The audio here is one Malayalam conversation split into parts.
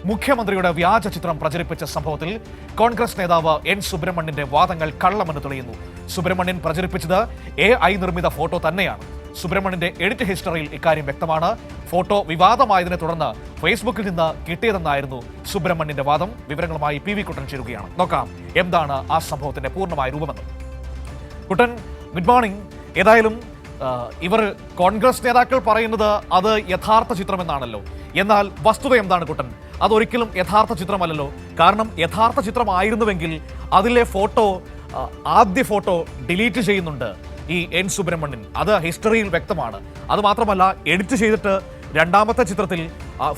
മുഖ്യമന്ത്രിയുടെ വ്യാജ ചിത്രം പ്രചരിപ്പിച്ച സംഭവത്തിൽ കോൺഗ്രസ് നേതാവ് എൻ സുബ്രഹ്മണ്യന്റെ വാദങ്ങൾ കള്ളമെന്ന് തെളിയുന്നു. സുബ്രഹ്മണ്യൻ പ്രചരിപ്പിച്ചത് AI നിർമ്മിത ഫോട്ടോ തന്നെയാണ്. സുബ്രഹ്മണ്യന്റെ എഡിറ്റ് ഹിസ്റ്ററിയിൽ ഇക്കാര്യം വ്യക്തമാണ്. ഫോട്ടോ വിവാദമായതിനെ തുടർന്ന് ഫേസ്ബുക്കിൽ നിന്ന് കിട്ടിയതെന്നായിരുന്നു സുബ്രഹ്മണ്യന്റെ വാദം. വിവരങ്ങളുമായി PV കുട്ടൻ ചേരുകയാണ്. നോക്കാം എന്താണ് ആ സംഭവത്തിന്റെ പൂർണ്ണമായ രൂപമെന്ന്. കുട്ടൻ, ഗുഡ് മോർണിംഗ്. ഏതായാലും ഇവർ കോൺഗ്രസ് നേതാക്കൾ പറയുന്നത് അത് യഥാർത്ഥ ചിത്രമെന്നാണല്ലോ. എന്നാൽ വസ്തുത എന്താണ് കുട്ടൻ? അതൊരിക്കലും യഥാർത്ഥ ചിത്രമല്ലല്ലോ. കാരണം യഥാർത്ഥ ചിത്രമായിരുന്നുവെങ്കിൽ അതിലെ ഫോട്ടോ, ആദ്യ ഫോട്ടോ ഡിലീറ്റ് ചെയ്യുന്നുണ്ട് ഈ എൻ സുബ്രഹ്മണ്യൻ. അത് ഹിസ്റ്ററിയിൽ വ്യക്തമാണ്. അതുമാത്രമല്ല, എഡിറ്റ് ചെയ്തിട്ട് രണ്ടാമത്തെ ചിത്രത്തിൽ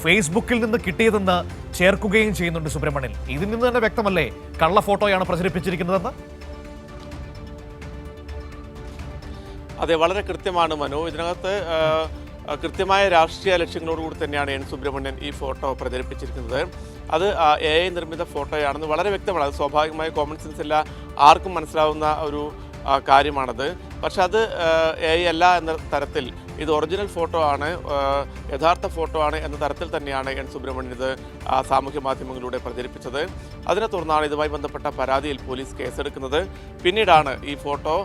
ഫേസ്ബുക്കിൽ നിന്ന് കിട്ടിയതെന്ന് ചേർക്കുകയും ചെയ്യുന്നുണ്ട് സുബ്രഹ്മണ്യൻ. ഇതിൽ നിന്ന് തന്നെ വ്യക്തമല്ലേ കള്ള ഫോട്ടോയാണ് പ്രചരിപ്പിച്ചിരിക്കുന്നതെന്ന്? അതെ, വളരെ കൃത്യമാണ് മനു. ഇതിനകത്ത് കൃത്യമായ രാഷ്ട്രീയ ലക്ഷ്യങ്ങളോടുകൂടി തന്നെയാണ് എൻ സുബ്രഹ്മണ്യൻ ഈ ഫോട്ടോ പ്രചരിപ്പിച്ചിരിക്കുന്നത്. അത് AI നിർമ്മിത ഫോട്ടോയാണെന്ന് വളരെ വ്യക്തമാണ്. അത് സ്വാഭാവികമായ കോമൺ സെൻസ് ഇല്ല ആർക്കും മനസ്സിലാവുന്ന ഒരു കാര്യമാണത്. പക്ഷെ അത് AI അല്ല എന്ന തരത്തിൽ ഇത് ഒറിജിനൽ ഫോട്ടോ ആണ്, യഥാർത്ഥ ഫോട്ടോ ആണ് എന്ന തരത്തിൽ തന്നെയാണ് എൻ സുബ്രഹ്മണ്യൻ ഇത് സാമൂഹ്യ മാധ്യമങ്ങളിലൂടെ പ്രചരിപ്പിച്ചത്. അതിനെ തുടർന്നാണ് ഇതുമായി ബന്ധപ്പെട്ട പരാതിയിൽ പോലീസ് കേസെടുക്കുന്നത്. പിന്നീടാണ് ഈ ഫോട്ടോ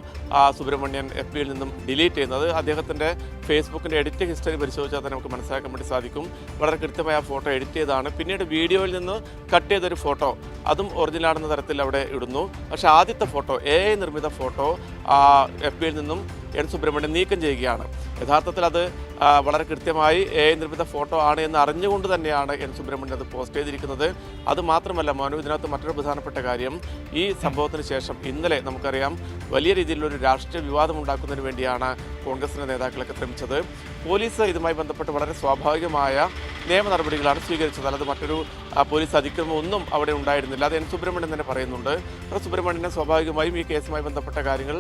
സുബ്രഹ്മണ്യൻ FBയിൽ നിന്നും ഡിലീറ്റ് ചെയ്യുന്നത്. അദ്ദേഹത്തിൻ്റെ ഫേസ്ബുക്കിൻ്റെ എഡിറ്റ് ഹിസ്റ്ററി പരിശോധിച്ചാൽ തന്നെ നമുക്ക് മനസ്സിലാക്കാൻ വേണ്ടി സാധിക്കും. വളരെ കൃത്യമായ ആ ഫോട്ടോ എഡിറ്റ് ചെയ്തതാണ്. പിന്നീട് വീഡിയോയിൽ നിന്ന് കട്ട് ചെയ്തൊരു ഫോട്ടോ, അതും ഒറിജിനലാണെന്ന തരത്തിൽ അവിടെ ഇടുന്നു. പക്ഷേ ആദ്യത്തെ ഫോട്ടോ, AI നിർമ്മിത ഫോട്ടോ FBയിൽ നിന്നും എൻ സുബ്രഹ്മണ്യൻ നീക്കം ചെയ്യുകയാണ്. യഥാർത്ഥത്തിൽ അത് വളരെ കൃത്യമായി AI നിർമ്മിത ഫോട്ടോ ആണ് എന്ന് അറിഞ്ഞുകൊണ്ട് തന്നെയാണ് എൻ സുബ്രഹ്മണ്യൻ അത് പോസ്റ്റ് ചെയ്തിരിക്കുന്നത്. അതുമാത്രമല്ല മനു, ഇതിനകത്ത് മറ്റൊരു പ്രധാനപ്പെട്ട കാര്യം, ഈ സംഭവത്തിന് ശേഷം ഇന്നലെ നമുക്കറിയാം വലിയ രീതിയിലൊരു രാഷ്ട്രീയ വിവാദം ഉണ്ടാക്കുന്നതിന് വേണ്ടിയാണ് കോൺഗ്രസിൻ്റെ നേതാക്കളൊക്കെ ശ്രമിച്ചത്. പോലീസ് ഇതുമായി ബന്ധപ്പെട്ട് വളരെ സ്വാഭാവികമായ നിയമ നടപടികളാണ് സ്വീകരിച്ചത്. അല്ലാതെ മറ്റൊരു പോലീസ് അതിക്രമം ഒന്നും അവിടെ ഉണ്ടായിരുന്നില്ല. അത് എൻ സുബ്രഹ്മണ്യൻ തന്നെ പറയുന്നുണ്ട്. സുബ്രഹ്മണ്യനെ സ്വാഭാവികമായും ഈ കേസുമായി ബന്ധപ്പെട്ട കാര്യങ്ങൾ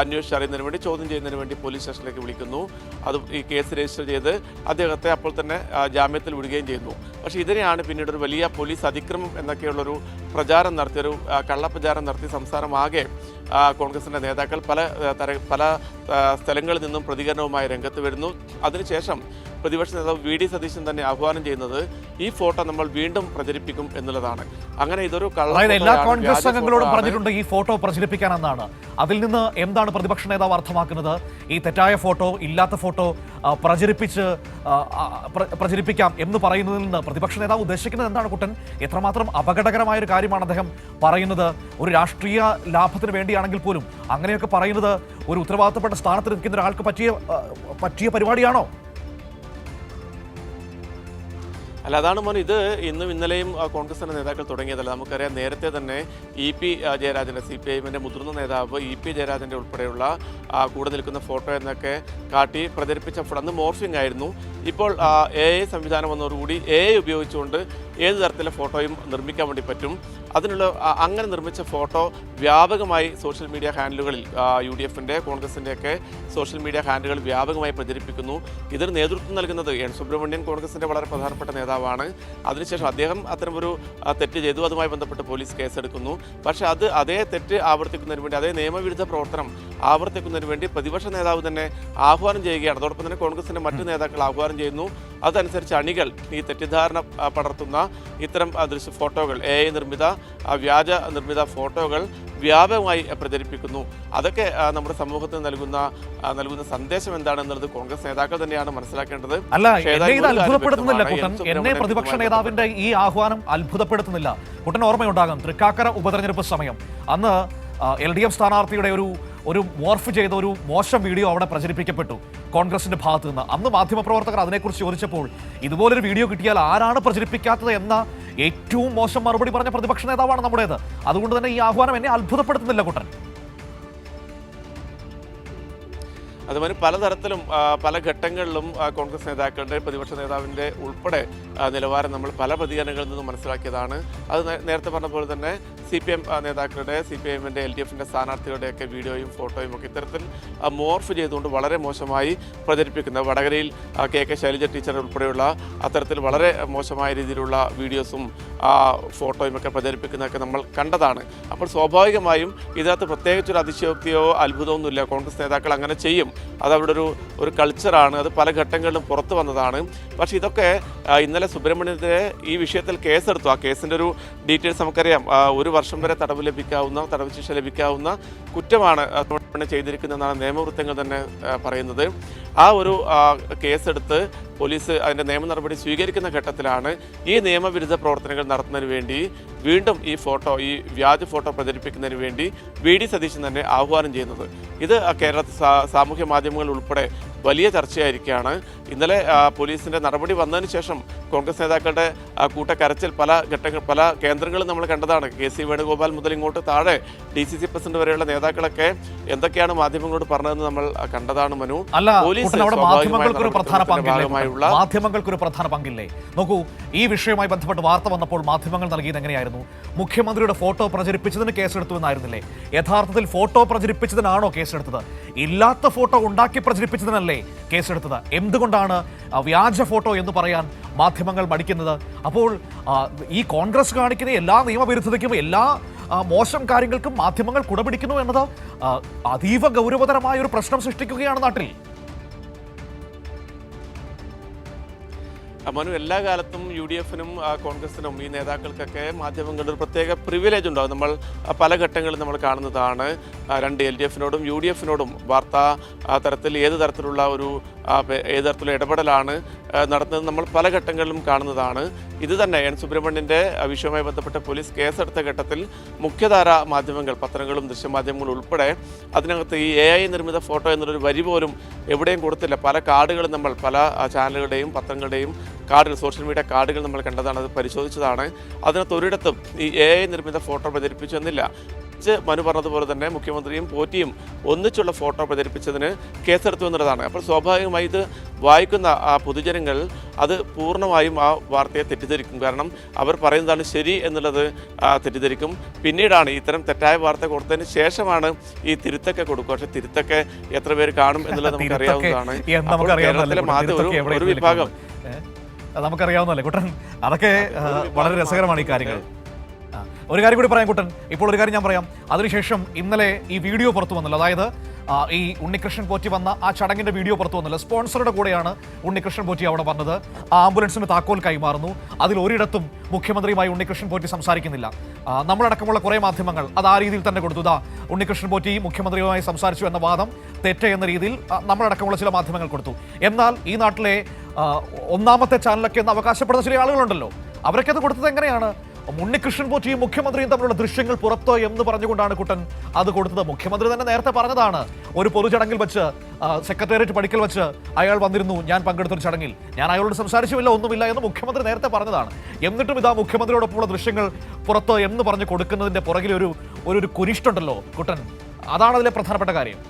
അന്വേഷിച്ചറിയുന്നതിന് വേണ്ടി, ചോദ്യം ചെയ്യുന്നതിന് വേണ്ടി പോലീസ് സ്റ്റേഷനിലേക്ക് വിളിക്കുന്നു. അത് ഈ കേസ് രജിസ്റ്റർ ചെയ്ത് അദ്ദേഹത്തെ അപ്പോൾ തന്നെ ജാമ്യത്തിൽ വിടുകയും ചെയ്യുന്നു. പക്ഷേ ഇതിനെയാണ് പിന്നീട് ഒരു വലിയ പോലീസ് അതിക്രമം എന്നൊക്കെയുള്ളൊരു പ്രചാരം നടത്തി, ഒരു കള്ളപ്രചാരം നടത്തി സംസ്ഥാനമാകെ കോൺഗ്രസിൻ്റെ നേതാക്കൾ പല സ്ഥലങ്ങളിൽ നിന്നും പ്രതികരണവുമായി രംഗത്ത് വരുന്നു. അതിനുശേഷം പ്രതിപക്ഷ നേതാവ് VD സതീശൻ തന്നെ ആഹ്വാനം ചെയ്യുന്നത് ഈ ഫോട്ടോ നമ്മൾ വീണ്ടും പ്രചരിപ്പിക്കും എന്നുള്ളതാണ്. അങ്ങനെ ഇതൊരു എല്ലാ കോൺഗ്രസ് അംഗങ്ങളോടും പറഞ്ഞിട്ടുണ്ട് ഈ ഫോട്ടോ പ്രചരിപ്പിക്കാനെന്നാണ്. അതിൽ നിന്ന് എന്താണ് പ്രതിപക്ഷ നേതാവ് അർത്ഥമാക്കുന്നത്? ഈ തെറ്റായ ഫോട്ടോ, ഇല്ലാത്ത ഫോട്ടോ പ്രചരിപ്പിക്കാം എന്ന് പറയുന്നതിൽ നിന്ന് പ്രതിപക്ഷ നേതാവ് ഉദ്ദേശിക്കുന്നത് എന്താണ് കുട്ടൻ? എത്രമാത്രം അപകടകരമായ ഒരു കാര്യമാണ് അദ്ദേഹം പറയുന്നത്. ഒരു രാഷ്ട്രീയ ലാഭത്തിന് വേണ്ടിയാണെങ്കിൽ പോലും അങ്ങനെയൊക്കെ പറയുന്നത് ഒരു ഉത്തരവാദിത്തപ്പെട്ട സ്ഥാനത്ത് നിൽക്കുന്ന ഒരാൾക്ക് പറ്റിയ പരിപാടിയാണോ? അല്ല, അതാണ് മോൻ. ഇത് ഇന്നും ഇന്നലെയും കോൺഗ്രസിൻ്റെ നേതാക്കൾ തുടങ്ങിയതല്ല. നമുക്കറിയാം, നേരത്തെ തന്നെ EP ജയരാജൻ്റെ, CPIഎമ്മിൻ്റെ മുതിർന്ന നേതാവ് EP ജയരാജൻ്റെ ഉൾപ്പെടെയുള്ള കൂടെ നിൽക്കുന്ന ഫോട്ടോ എന്നൊക്കെ കാട്ടി പ്രചരിപ്പിച്ച ഫോട്ടോ അന്ന് മോർഫിംഗ് ആയിരുന്നു. ഇപ്പോൾ AI സംവിധാനം വന്നതോടുകൂടി AI ഉപയോഗിച്ചുകൊണ്ട് ഏത് തരത്തിലെ ഫോട്ടോയും നിർമ്മിക്കാൻ വേണ്ടി പറ്റും. അതിനുള്ള അങ്ങനെ നിർമ്മിച്ച ഫോട്ടോ വ്യാപകമായി സോഷ്യൽ മീഡിയ ഹാൻഡിലുകളിൽ UDFൻ്റെ, കോൺഗ്രസിൻ്റെയൊക്കെ സോഷ്യൽ മീഡിയ ഹാൻഡിലുകൾ വ്യാപകമായി പ്രചരിപ്പിക്കുന്നു. ഇതിന് നേതൃത്വം നൽകുന്നത് എൻ സുബ്രഹ്മണ്യൻ, കോൺഗ്രസിൻ്റെ വളരെ പ്രധാനപ്പെട്ട നേതാവാണ്. അതിനുശേഷം അദ്ദേഹം അത്തരമൊരു തെറ്റ് ചെയ്തു. അതുമായി ബന്ധപ്പെട്ട് പോലീസ് കേസെടുക്കുന്നു. പക്ഷേ അതേ തെറ്റ് ആവർത്തിക്കുന്നതിന് വേണ്ടി, അതേ നിയമവിരുദ്ധ പ്രവർത്തനം ആവർത്തിക്കുന്നതിന് വേണ്ടി പ്രതിപക്ഷ നേതാവ് തന്നെ ആഹ്വാനം ചെയ്യുകയാണ്. അതോടൊപ്പം തന്നെ കോൺഗ്രസിൻ്റെ മറ്റു നേതാക്കൾ ആഹ്വാനം ചെയ്യുന്നു. അതനുസരിച്ച് അണികൾ ഈ തെറ്റിദ്ധാരണ പടർത്തുന്ന ഇത്തരം ഫോട്ടോകൾ, AI നിർമ്മിത വ്യാജ നിർമ്മിത ഫോട്ടോകൾ വ്യാപകമായി പ്രചരിപ്പിക്കുന്നു. അതൊക്കെ നമ്മുടെ സമൂഹത്തിന് നൽകുന്ന സന്ദേശം എന്താണെന്നുള്ളത് കോൺഗ്രസ് നേതാക്കൾ തന്നെയാണ് മനസ്സിലാക്കേണ്ടത്. അല്ല, അത്ഭുതപ്പെടുത്തുന്നില്ല കുട്ടൻ. എന്നെ പ്രതിപക്ഷ നേതാവിന്റെ ഈ ആഹ്വാനം അത്ഭുതപ്പെടുത്തുന്നില്ല. കുട്ടൻ ഓർമ്മയുണ്ടാകും, തൃക്കാക്കര ഉപതെരഞ്ഞെടുപ്പ് സമയം അന്ന് LDF സ്ഥാനാർത്ഥിയുടെ ഒരു മോർഫ് ചെയ്ത ഒരു മോശം വീഡിയോ അവിടെ പ്രചരിപ്പിക്കപ്പെട്ടു കോൺഗ്രസിന്റെ ഭാഗത്തു നിന്ന്. അന്ന് മാധ്യമപ്രവർത്തകർ അതിനെക്കുറിച്ച് ചോദിച്ചപ്പോൾ ഇതുപോലൊരു വീഡിയോ കിട്ടിയാൽ ആരാണ് പ്രചരിപ്പിക്കാത്തത് എന്ന ഏറ്റവും മോശം മറുപടി പറഞ്ഞ പ്രതിപക്ഷ നേതാവാണ് നമ്മുടേത്. അതുകൊണ്ട് തന്നെ ഈ ആഹ്വാനം എന്നെ അത്ഭുതപ്പെടുത്തുന്നില്ല കുട്ടൻ. അതുപോലെ പലതരത്തിലും പല ഘട്ടങ്ങളിലും കോൺഗ്രസ് നേതാക്കളുടെ, പ്രതിപക്ഷ നേതാവിൻ്റെ ഉൾപ്പെടെ നിലവാരം നമ്മൾ പല പ്രതികരണങ്ങളിൽ നിന്നും മനസ്സിലാക്കിയതാണ്. അത് നേരത്തെ പറഞ്ഞ പോലെ തന്നെ CPM നേതാക്കളുടെ CPIMന്റെ LDFന്റെ സ്ഥാനാർത്ഥികളുടെയൊക്കെ വീഡിയോയും ഫോട്ടോയും ഒക്കെ ഇത്തരത്തിൽ മോർഫ് ചെയ്തുകൊണ്ട് വളരെ മോശമായി പ്രചരിപ്പിക്കുന്ന വടകരയിൽ KK ശൈലജ ടീച്ചർ ഉൾപ്പെടെയുള്ള അത്തരത്തിൽ വളരെ മോശമായ രീതിയിലുള്ള വീഡിയോസും ഫോട്ടോയും ഒക്കെ പ്രചരിപ്പിക്കുന്നതൊക്കെ നമ്മൾ കണ്ടതാണ്. അപ്പോൾ സ്വാഭാവികമായും ഇതിനകത്ത് പ്രത്യേകിച്ചൊരു അതിശയോക്തിയോ അത്ഭുതമൊന്നുമില്ല. കോൺഗ്രസ് നേതാക്കൾ അങ്ങനെ ചെയ്യും. അത് അവിടെ ഒരു കൾച്ചറാണ്. അത് പല ഘട്ടങ്ങളിലും പുറത്തു വന്നതാണ്. പക്ഷേ ഇതൊക്കെ ഇന്നലെ സുബ്രഹ്മണ്യത്തിൻ്റെ ഈ വിഷയത്തിൽ കേസെടുത്തു. ആ കേസിൻ്റെ ഒരു ഡീറ്റെയിൽസ് നമുക്കറിയാം. 1 വർഷം വരെ തടവ് ശിക്ഷ ലഭിക്കാവുന്ന കുറ്റമാണ് ചെയ്തിരിക്കുന്നതെന്നാണ് നിയമവൃത്തങ്ങൾ തന്നെ പറയുന്നത്. ആ ഒരു കേസെടുത്ത് പോലീസ് അതിൻ്റെ നിയമ നടപടി സ്വീകരിക്കുന്ന ഘട്ടത്തിലാണ് ഈ നിയമവിരുദ്ധ പ്രവർത്തനങ്ങൾ നടത്തുന്നതിന് വേണ്ടി വീണ്ടും ഈ വ്യാജ ഫോട്ടോ പ്രചരിപ്പിക്കുന്നതിന് വേണ്ടി VD സതീശൻ തന്നെ ആഹ്വാനം ചെയ്യുന്നത്. ഇത് കേരളത്തിൽ സാമൂഹ്യ മാധ്യമങ്ങൾ ഉൾപ്പെടെ വലിയ ചർച്ചയായിരിക്കുകയാണ്. ഇന്നലെ പോലീസിൻ്റെ നടപടി വന്നതിന് ശേഷം കോൺഗ്രസ് നേതാക്കളുടെ കൂട്ടക്കരച്ചിൽ പല കേന്ദ്രങ്ങളും നമ്മൾ കണ്ടതാണ്. KC വേണുഗോപാൽ മുതൽ ഇങ്ങോട്ട് താഴെ DCC പ്രസിഡന്റ് വരെയുള്ള നേതാക്കളൊക്കെ എന്തൊക്കെയാണ് മാധ്യമങ്ങളോട് പറഞ്ഞതെന്ന് നമ്മൾ കണ്ടതാണ്. മനു, മാധ്യമങ്ങൾക്കൊരു പ്രധാന പങ്കില്ലേ? നോക്കൂ, ഈ വിഷയവുമായി ബന്ധപ്പെട്ട് വാർത്ത വന്നപ്പോൾ മാധ്യമങ്ങൾ നൽകിയത് എങ്ങനെയായിരുന്നു? മുഖ്യമന്ത്രിയുടെ ഫോട്ടോ പ്രചരിപ്പിച്ചതിന് കേസെടുത്തു എന്നായിരുന്നില്ലേ? യഥാർത്ഥത്തിൽ ഫോട്ടോ പ്രചരിപ്പിച്ചതിനാണോ കേസെടുത്തത്? ഇല്ലാത്ത ഫോട്ടോ ഉണ്ടാക്കി പ്രചരിപ്പിച്ചതിനല്ലേ കേസെടുത്തത്? എന്തുകൊണ്ടാണ് വ്യാജ ഫോട്ടോ എന്ന് പറയാൻ മാധ്യമങ്ങൾ മടിക്കുന്നത്? അപ്പോൾ ഈ കോൺഗ്രസ് കാണിക്കുന്ന എല്ലാ നിയമവിരുദ്ധതയ്ക്കും എല്ലാ മോശം കാര്യങ്ങൾക്കും മാധ്യമങ്ങൾ കുടപിടിക്കുന്നു എന്നത് അതീവ ഗൗരവതരമായ ഒരു പ്രശ്നം സൃഷ്ടിക്കുകയാണ് നാട്ടിൽ. മനു, എല്ലാ കാലത്തും UDFനും കോൺഗ്രസിനും ഈ നേതാക്കൾക്കൊക്കെ മാധ്യമങ്ങളുടെ ഒരു പ്രത്യേക പ്രിവിലേജ് ഉണ്ടാകും. നമ്മൾ പല ഘട്ടങ്ങളിൽ നമ്മൾ കാണുന്നതാണ്. 2 LDFനോടും UDFനോടും വാർത്താ തരത്തിൽ ഏത് തരത്തിലുള്ള ഇടപെടലാണ് നടത്തുന്നത് നമ്മൾ പല ഘട്ടങ്ങളിലും കാണുന്നതാണ്. ഇത് തന്നെ N സുബ്രഹ്മണ്യൻ്റെ വിഷയവുമായി ബന്ധപ്പെട്ട പോലീസ് കേസെടുത്ത ഘട്ടത്തിൽ മുഖ്യധാര മാധ്യമങ്ങൾ, പത്രങ്ങളും ദൃശ്യമാധ്യമങ്ങളും ഉൾപ്പെടെ അതിനകത്ത് ഈ AI നിർമ്മിത ഫോട്ടോ എന്നൊരു വരി പോലും എവിടെയും കൊടുത്തില്ല. പല കാർഡുകളും നമ്മൾ പല ചാനലുകളുടെയും പത്രങ്ങളുടെയും കാർഡുകൾ, സോഷ്യൽ മീഡിയ കാർഡുകൾ നമ്മൾ കണ്ടതാണ്, അത് പരിശോധിച്ചതാണ്. അതിനകത്ത് ഒരിടത്തും ഈ AI നിർമ്മിത ഫോട്ടോ പ്രചരിപ്പിച്ചു എന്നില്ല. മനു പറഞ്ഞതുപോലെ തന്നെ മുഖ്യമന്ത്രിയും പോറ്റിയും ഒന്നിച്ചുള്ള ഫോട്ടോ പ്രചരിപ്പിച്ചതിന് കേസെടുത്തു എന്നുള്ളതാണ്. അപ്പോൾ സ്വാഭാവികമായി ഇത് വായിക്കുന്ന പൊതുജനങ്ങൾ അത് പൂർണ്ണമായും ആ വാർത്തയെ തെറ്റിദ്ധരിക്കും. കാരണം അവർ പറയുന്നതാണ് ശരി എന്നുള്ളത് തെറ്റിദ്ധരിക്കും. പിന്നീടാണ് ഇത്തരം തെറ്റായ വാർത്ത കൊടുത്തതിന് ശേഷമാണ് ഈ തിരുത്തൊക്കെ കൊടുക്കുക. പക്ഷെ തിരുത്തൊക്കെ എത്ര പേര് കാണും എന്നുള്ളത് നമുക്കറിയാവുന്നതാണ്. കേരളത്തിലെ മാധ്യമ ഒരു വിഭാഗം നമുക്കറിയാവുന്നല്ലേ കുട്ടൻ? അതൊക്കെ വളരെ രസകരമാണ് ഈ കാര്യങ്ങൾ. ഒരു കാര്യം കൂടി പറയാം കുട്ടൻ. ഇപ്പോൾ ഒരു കാര്യം ഞാൻ പറയാം. അതിനുശേഷം ഇന്നലെ ഈ വീഡിയോ പുറത്തു വന്നല്ലോ, അതായത് ഈ ഉണ്ണികൃഷ്ണൻ പോറ്റി വന്ന ആ ചടങ്ങിന്റെ വീഡിയോ പുറത്തു വന്നല്ലോ. സ്പോൺസറുടെ കൂടെയാണ് ഉണ്ണികൃഷ്ണൻ പോറ്റി അവിടെ വന്നത്. ആ ആംബുലൻസിന് താക്കോൽ കൈമാറുന്നു. അതിൽ ഒരിടത്തും മുഖ്യമന്ത്രിയുമായി ഉണ്ണികൃഷ്ണൻ പോറ്റി സംസാരിക്കുന്നില്ല. നമ്മളടക്കമുള്ള കുറേ മാധ്യമങ്ങൾ അത് ആ രീതിയിൽ തന്നെ കൊടുത്തു. ഉണ്ണികൃഷ്ണൻ പോറ്റി മുഖ്യമന്ത്രിയുമായി സംസാരിച്ചു എന്ന വാദം തെറ്റ് എന്ന രീതിയിൽ നമ്മളടക്കമുള്ള ചില മാധ്യമങ്ങൾ കൊടുത്തു. എന്നാൽ ഈ നാട്ടിലെ ഒന്നാമത്തെ ചാനലൊക്കെ എന്ന് അവകാശപ്പെടുന്ന ചില ആളുകളുണ്ടല്ലോ, അവരൊക്കെ അത് കൊടുത്തത് എങ്ങനെയാണ്? ഉണ്ണികൃഷ്ണൻ പോറ്റിയും മുഖ്യമന്ത്രിയും തമ്മിലുള്ള ദൃശ്യങ്ങൾ പുറത്തോ എന്ന് പറഞ്ഞുകൊണ്ടാണ് കുട്ടൻ അത് കൊടുത്തത്. മുഖ്യമന്ത്രി തന്നെ നേരത്തെ പറഞ്ഞതാണ്, ഒരു പൊതുചടങ്ങിൽ വെച്ച് സെക്രട്ടേറിയറ്റ് പടിക്കൽ വെച്ച് അയാൾ വന്നിരുന്നു, ഞാൻ പങ്കെടുത്തൊരു ചടങ്ങിൽ, ഞാൻ അയാളോട് സംസാരിച്ചുമില്ല, ഒന്നുമില്ല എന്ന് മുഖ്യമന്ത്രി നേരത്തെ പറഞ്ഞതാണ്. എന്നിട്ടും ഇതാ മുഖ്യമന്ത്രിയോടൊപ്പമുള്ള ദൃശ്യങ്ങൾ പുറത്തോ എന്ന് പറഞ്ഞ് കൊടുക്കുന്നതിന്റെ പുറകിൽ ഒരു കുരിഷ്ടുണ്ടല്ലോ കുട്ടൻ. അതാണ് അതിലെ പ്രധാനപ്പെട്ട കാര്യം.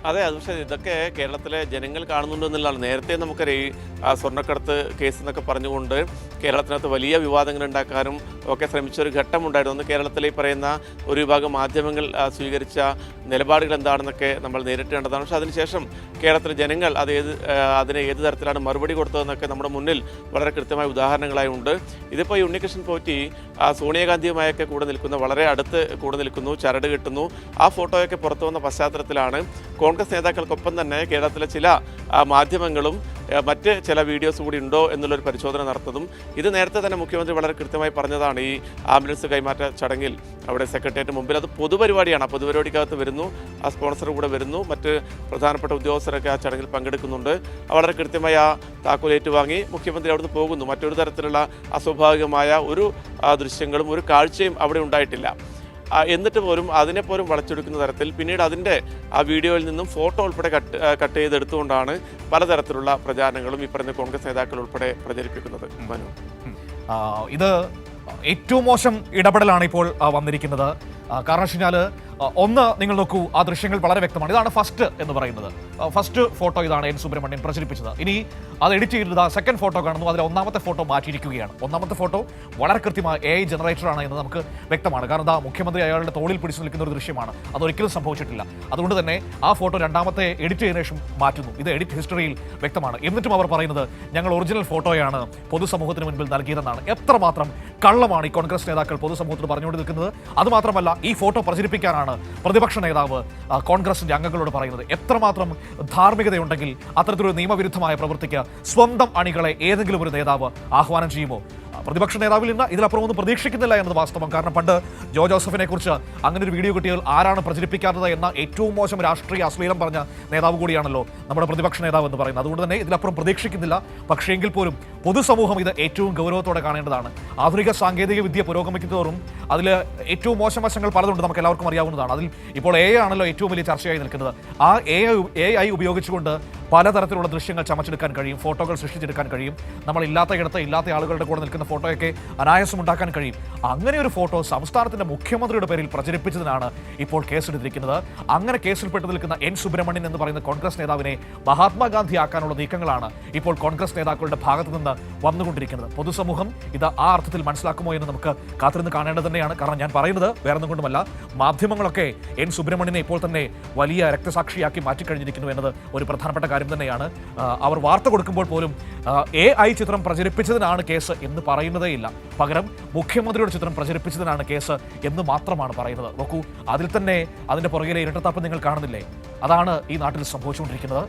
അതെ, അത് പക്ഷേ ഇതൊക്കെ കേരളത്തിലെ ജനങ്ങൾ കാണുന്നുണ്ടെന്നുള്ളതാണ്. നേരത്തെ നമുക്കറിയാം സ്വർണ്ണക്കടത്ത് കേസ് എന്നൊക്കെ പറഞ്ഞുകൊണ്ട് കേരളത്തിനകത്ത് വലിയ വിവാദങ്ങൾ ഉണ്ടാക്കാനും ഒക്കെ ശ്രമിച്ചൊരു ഘട്ടമുണ്ടായിരുന്നു. കേരളത്തിലെ ഈ പറയുന്ന ഒരു വിഭാഗം മാധ്യമങ്ങൾ സ്വീകരിച്ച നിലപാടുകൾ എന്താണെന്നൊക്കെ നമ്മൾ നേരിട്ട് കണ്ടതാണ്. പക്ഷേ അതിനുശേഷം കേരളത്തിലെ ജനങ്ങൾ അതിനെ ഏത് തരത്തിലാണ് മറുപടി കൊടുത്തതെന്നൊക്കെ നമ്മുടെ മുന്നിൽ വളരെ കൃത്യമായ ഉദാഹരണങ്ങളായി ഉണ്ട്. ഇതിപ്പോൾ ഈ ഉണ്ണികൃഷ്ണൻ പോറ്റി സോണിയാഗാന്ധിയുമായൊക്കെ കൂടെ നിൽക്കുന്ന, വളരെ അടുത്ത് കൂടെ നിൽക്കുന്നു, ചരട് കിട്ടുന്നു. ആ ഫോട്ടോയൊക്കെ പുറത്തു വന്ന പശ്ചാത്തലത്തിലാണ് കോൺഗ്രസ് നേതാക്കൾക്കൊപ്പം തന്നെ കേരളത്തിലെ ചില മാധ്യമങ്ങളും മറ്റ് ചില വീഡിയോസ് കൂടി ഉണ്ടോ എന്നുള്ളൊരു പരിശോധന നടത്തുന്നതും. ഇത് നേരത്തെ തന്നെ മുഖ്യമന്ത്രി വളരെ കൃത്യമായി പറഞ്ഞതാണ്. ഈ ആംബുലൻസ് കൈമാറ്റ ചടങ്ങിൽ അവിടെ സെക്രട്ടേറിയറ്റ് മുമ്പിൽ അത് പൊതുപരിപാടിയാണ്. ആ പൊതുപരിപാടിക്കകത്ത് വരുന്നു, ആ സ്പോൺസർ കൂടെ വരുന്നു, മറ്റ് പ്രധാനപ്പെട്ട ഉദ്യോഗസ്ഥരൊക്കെ ആ ചടങ്ങിൽ പങ്കെടുക്കുന്നുണ്ട്. വളരെ കൃത്യമായി ആ താക്കോൽ ഏറ്റുവാങ്ങി മുഖ്യമന്ത്രി അവിടുന്ന് പോകുന്നു. മറ്റൊരു തരത്തിലുള്ള അസ്വാഭാവികമായ ഒരു ദൃശ്യങ്ങളും ഒരു കാഴ്ചയും അവിടെ ഉണ്ടായിട്ടില്ല. എന്നിട്ട് പോലും അതിനെപ്പോലും വളച്ചൊടുക്കുന്ന തരത്തിൽ പിന്നീട് അതിൻ്റെ ആ വീഡിയോയിൽ നിന്നും ഫോട്ടോ ഉൾപ്പെടെ കട്ട് ചെയ്തെടുത്തുകൊണ്ടാണ് പലതരത്തിലുള്ള പ്രചാരണങ്ങളും ഈ പറഞ്ഞ കോൺഗ്രസ് നേതാക്കൾ ഉൾപ്പെടെ പ്രചരിപ്പിക്കുന്നത്. മനു, ഇത് ഏറ്റവും മോശം ഇടപെടലാണ് ഇപ്പോൾ വന്നിരിക്കുന്നത്. കാരണം വെച്ച് കഴിഞ്ഞാൽ ഒന്ന് നിങ്ങൾ നോക്കൂ, ആ ദൃശ്യങ്ങൾ വളരെ വ്യക്തമാണ്. ഇതാണ് ഫസ്റ്റ് എന്ന് പറയുന്നത്. ഫസ്റ്റ് ഫോട്ടോ ഇതാണ് എൻ സുബ്രഹ്മണ്യൻ പ്രചരിപ്പിച്ചത്. ഇനി അത് എഡിറ്റ് ചെയ്തത് സെക്കൻഡ് ഫോട്ടോ കാണുന്നു. അതിൽ ഒന്നാമത്തെ ഫോട്ടോ മാറ്റിയിരിക്കുകയാണ്. ഒന്നാമത്തെ ഫോട്ടോ വളരെ കൃത്യമായി AI ജനറേറ്ററാണ് എന്ന് നമുക്ക് വ്യക്തമാണ്. കാരണം മുഖ്യമന്ത്രി അയാളുടെ തോളിൽ പിടിച്ചു നിൽക്കുന്ന ഒരു ദൃശ്യമാണ്. അതൊരിക്കലും സംഭവിച്ചിട്ടില്ല. അതുകൊണ്ട് തന്നെ ആ ഫോട്ടോ രണ്ടാമത്തെ എഡിറ്റ് ചെയ്തതിനു ശേഷം മാറ്റുന്നു. ഇത് എഡിറ്റ് ഹിസ്റ്ററിയിൽ വ്യക്തമാണ്. എന്നിട്ടും അവർ പറയുന്നത് ഞങ്ങൾ ഒറിജിനൽ ഫോട്ടോയാണ് പൊതുസമൂഹത്തിന് മുൻപിൽ നൽകിയതെന്നാണ്. എത്രമാത്രം കള്ളമാണ് ഈ കോൺഗ്രസ് നേതാക്കൾ പൊതുസമൂഹത്തിൽ പറഞ്ഞുകൊണ്ട് നിൽക്കുന്നത്. അതുമാത്രമല്ല, ഈ ഫോട്ടോ പ്രചരിപ്പിക്കാനാണ് പ്രതിപക്ഷ നേതാവ് കോൺഗ്രസിന്റെ അംഗങ്ങളോട് പറയുന്നത്. എത്രമാത്രം ധാർമ്മികതയുണ്ടെങ്കിൽ അത്തരത്തിലൊരു നിയമവിരുദ്ധമായ പ്രവൃത്തിക്ക് സ്വന്തം അണികളെ ഏതെങ്കിലും ഒരു നേതാവ് ആഹ്വാനം ചെയ്യുമോ? പ്രതിപക്ഷ നേതാവിൽ നിന്ന് ഇതിലപ്പുറം ഒന്നും പ്രതീക്ഷിക്കുന്നില്ല എന്നത് വാസ്തവം. കാരണം പണ്ട് ജോ ജോസഫിനെ കുറിച്ച് അങ്ങനെ ഒരു വീഡിയോ കിട്ടിയാൽ ആരാണ് പ്രചരിപ്പിക്കാത്തത് എന്ന ഏറ്റവും മോശം രാഷ്ട്രീയ അശ്ലീലം പറഞ്ഞ നേതാവ് കൂടിയാണല്ലോ നമ്മുടെ പ്രതിപക്ഷ നേതാവ് എന്ന് പറയുന്നത്. അതുകൊണ്ട് തന്നെ ഇതിലപ്പുറം പ്രതീക്ഷിക്കുന്നില്ല. പക്ഷേ എങ്കിൽ പോലും പൊതുസമൂഹം ഇത് ഏറ്റവും ഗൗരവത്തോടെ കാണേണ്ടതാണ്. ആധുനിക സാങ്കേതിക വിദ്യ പുരോഗമിക്കുന്നതോറും അതിൽ ഏറ്റവും മോശം വശങ്ങൾ പലതുണ്ട്, നമുക്ക് എല്ലാവർക്കും അറിയാവുന്നതാണ്. അതിൽ ഇപ്പോൾ AI ആണല്ലോ ഏറ്റവും വലിയ ചർച്ചയായി നിൽക്കുന്നത്. ആ AI ഉപയോഗിച്ചുകൊണ്ട് പലതരത്തിലുള്ള ദൃശ്യങ്ങൾ ചമച്ചെടുക്കാൻ കഴിയും, ഫോട്ടോകൾ സൃഷ്ടിച്ചെടുക്കാൻ കഴിയും. നമ്മൾ ഇല്ലാത്ത ഇല്ലാത്ത ആളുകളുടെ കൂടെ നിൽക്കുന്ന ഫോട്ടോയൊക്കെ അനായാസം ഉണ്ടാക്കാൻ കഴിയും. അങ്ങനെ ഒരു ഫോട്ടോ സംസ്ഥാനത്തിന്റെ മുഖ്യമന്ത്രിയുടെ പേരിൽ പ്രചരിപ്പിച്ചതിനാണ് ഇപ്പോൾ കേസെടുത്തിരിക്കുന്നത്. അങ്ങനെ കേസിൽപ്പെട്ട് നിൽക്കുന്ന എൻ സുബ്രഹ്മണ്യൻ എന്ന് പറയുന്ന കോൺഗ്രസ് നേതാവിനെ മഹാത്മാഗാന്ധി ആക്കാനുള്ള നീക്കങ്ങളാണ് ഇപ്പോൾ കോൺഗ്രസ് നേതാക്കളുടെ ഭാഗത്തു നിന്ന് വന്നുകൊണ്ടിരിക്കുന്നത്. പൊതുസമൂഹം ഇത് ആ അർത്ഥത്തിൽ മനസ്സിലാക്കുമോ എന്ന് നമുക്ക് കാത്തിരുന്ന് കാണേണ്ടത് തന്നെയാണ്. കാരണം ഞാൻ പറയുന്നത് വേറൊന്നും കൊണ്ടുമല്ല, മാധ്യമങ്ങളൊക്കെ എൻ സുബ്രഹ്മണ്യനെ ഇപ്പോൾ തന്നെ വലിയ രക്തസാക്ഷിയാക്കി മാറ്റിക്കഴിഞ്ഞിരിക്കുന്നു എന്നത് ഒരു പ്രധാനപ്പെട്ട കാര്യം തന്നെയാണ്. അവർ വാർത്ത കൊടുക്കുമ്പോൾ പോലും AI ചിത്രം പ്രചരിപ്പിച്ചതിനാണ് കേസ് എന്ന് പറയുന്നതേയില്ല. പകരം മുഖ്യമന്ത്രിയുടെ ചിത്രം പ്രചരിപ്പിച്ചതിനാണ് കേസ് എന്ന് മാത്രമാണ് പറയുന്നത്. നോക്കൂ, അതിൽ തന്നെ അതിന്റെ പുറകിലെ ഇരട്ടത്താപ്പ് നിങ്ങൾ കാണുന്നില്ലേ? അതാണ് ഈ നാട്ടിൽ സംഭവിച്ചുകൊണ്ടിരിക്കുന്നത്.